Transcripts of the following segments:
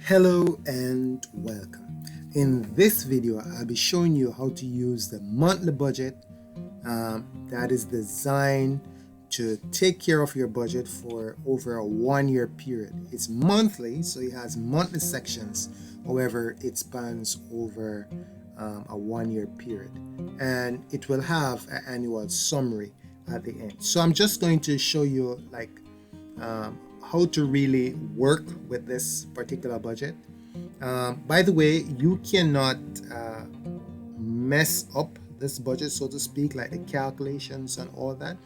Hello and welcome. In this video, I'll be showing you how to use the monthly budget that is designed to take care of your budget for over a 1 year period. It's monthly, so it has monthly sections. However, it spans over a 1 year period, and it will have an annual summary at the end. So I'm just going to show you how to really work with this particular budget. By the way, you cannot mess up this budget, so to speak, like the calculations and all that.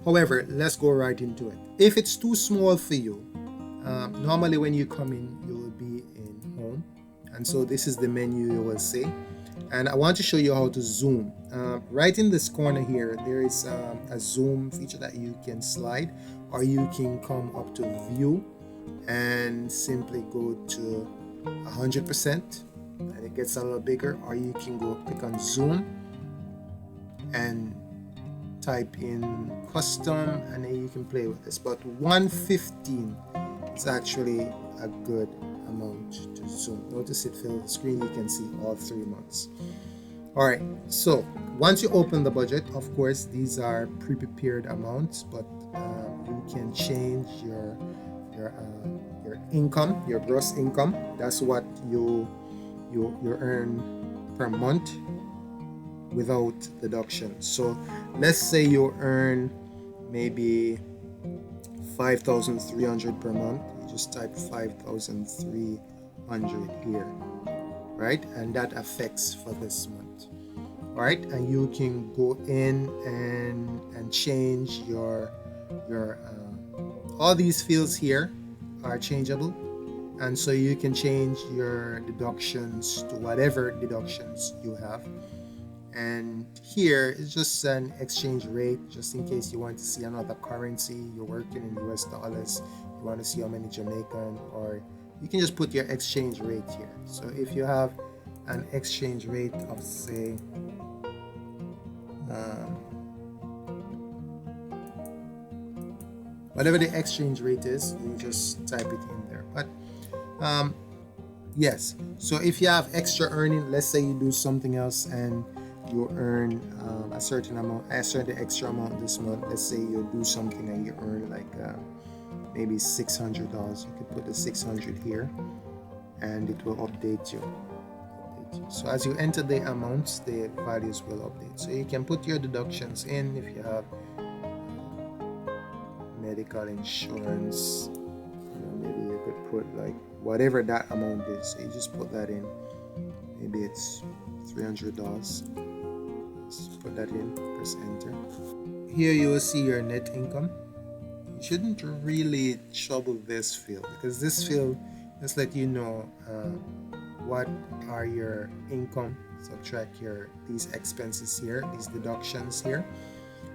However, let's go right into it. If it's too small for you, normally when you come in, you will be in home, and so this is the menu you will see. And I want to show you how to zoom. Right in this corner here, there is a zoom feature that you can slide, or you can come up to view and simply go to 100% and it gets a little bigger, or you can go click on zoom and type in custom, and then you can play with this. But 115 is actually a good amount to zoom. Notice it fills the screen, you can see all 3 months. All right, so once you open the budget, of course these are pre-prepared amounts, but you can change your income, your gross income. That's what you earn per month without deduction. So let's say you earn maybe 5,300 per month. You just type 5,300 here, right? And that affects for this month. All right, and you can go in and change your all these fields here are changeable, and so you can change your deductions to whatever deductions you have. And here is just an exchange rate, just in case you want to see another currency. You're working in US dollars, you want to see how many Jamaican, or you can just put your exchange rate here. So if you have an exchange rate of, say, whatever the exchange rate is, you just type it in there. But yes, so if you have extra earning, let's say you do something else and you earn a certain extra amount this month. Let's say you do something and you earn like maybe $600. You could put the 600 here and it will update you. So as you enter the amounts, the values will update. So you can put your deductions in if you have medical insurance. Maybe you could put like whatever that amount is. So you just put that in. Maybe it's $300. Just put that in, press enter. Here you will see your net income. You shouldn't really trouble this field, because this field just let you know what are your income, subtract these expenses here, these deductions here.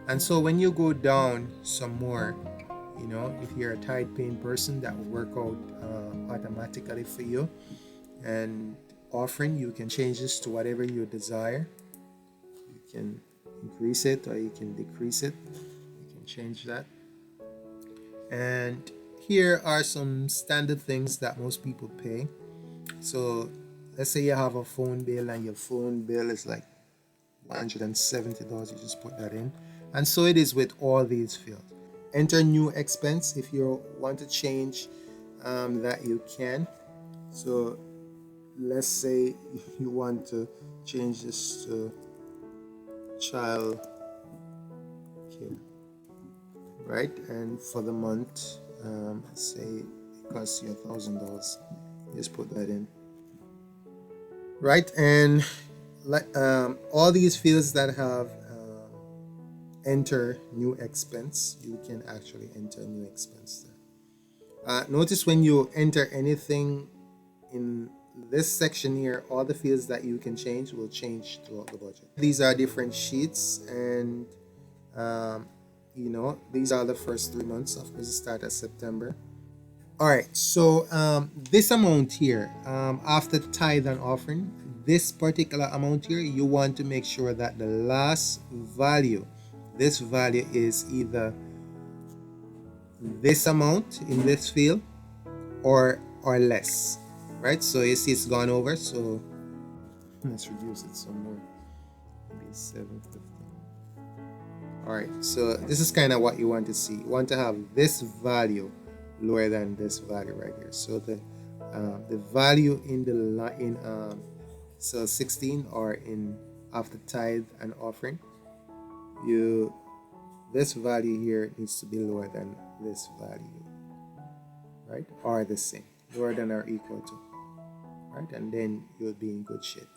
And so when you go down some more, if you're a tithe paying person, that will work out automatically for you. And offering, you can change this to whatever you desire. You can increase it or you can decrease it. You can change that. And here are some standard things that most people pay. So let's say you have a phone bill and your phone bill is like $170. You just put that in. And so it is with all these fields. Enter new expense. If you want to change that, you can. So let's say you want to change this to child care, right? And for the month, let's say it costs you $1,000. Just put that in, right? And all these fields that have enter new expense, you can actually enter new expense there. Notice when you enter anything in this section here, all the fields that you can change will change throughout the budget. These are different sheets, and these are the first 3 months. Of course, it starts at September. All right, so this amount here, after tithe and offering, this particular amount here, you want to make sure that the last value, this value is either this amount in this field or or less, right? So you see it's gone over, so let's reduce it some more, maybe 750. All right, so this is kind of what you want to see. You want to have this value lower than this value right here. So the value in the line so 16, or in after tithe and offering, you this value here needs to be lower than this value, right? Or the same, lower than or equal to, right? And then you'll be in good shape.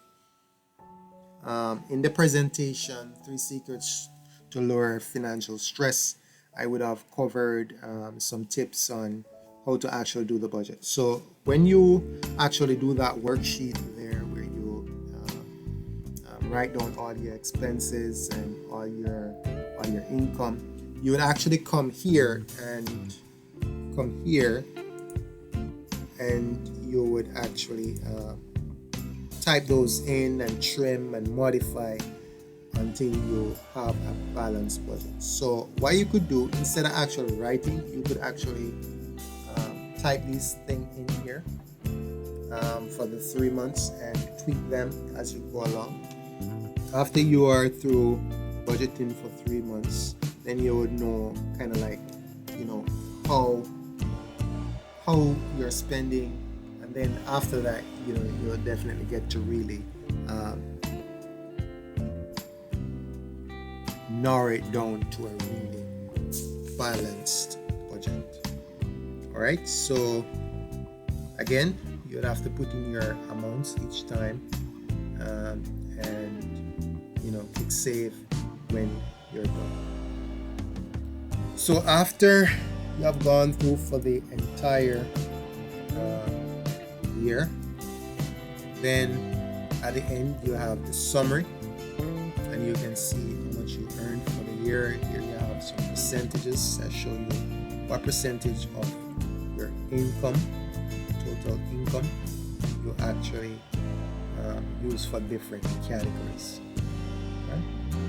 In the presentation, 3 secrets to lower financial stress, I would have covered some tips on how to actually do the budget. So when you actually do that worksheet there, where you write down all your expenses and all your income, you would actually come here and you would actually type those in and trim and modify until you have a balanced budget. So what you could do, instead of actually writing, you could actually type these things in here for the 3 months and tweak them as you go along. After you are through budgeting for 3 months, then you would know kind of like, you know, how you're spending, and then after that, you know, you'll definitely get to really narrow it down to a really balanced budget. All right, so again, you'll have to put in your amounts each time, and you know, click save when you're done. So after you have gone through for the entire year, then at the end you have the summary, and you can see how much you earned for the year. Here you have some percentages that show you what percentage of your income, total income, you actually use for different categories. Right?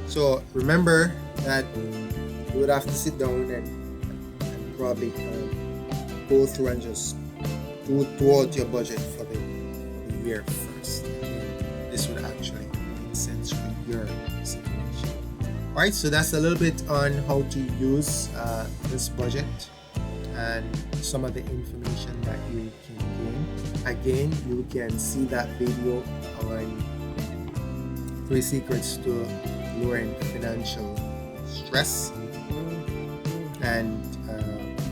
So remember that you would have to sit down and probably go through and just do out your budget for the year first. This would actually make sense for your situation. All right, so that's a little bit on how to use this budget and some of the information that you can gain. Again, you can see that video on 3 secrets to lowering financial stress, and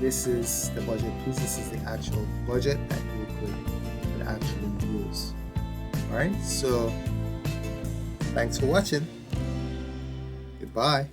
this is the budget piece. This is the actual budget that you could actually use. All right, so thanks for watching. Goodbye.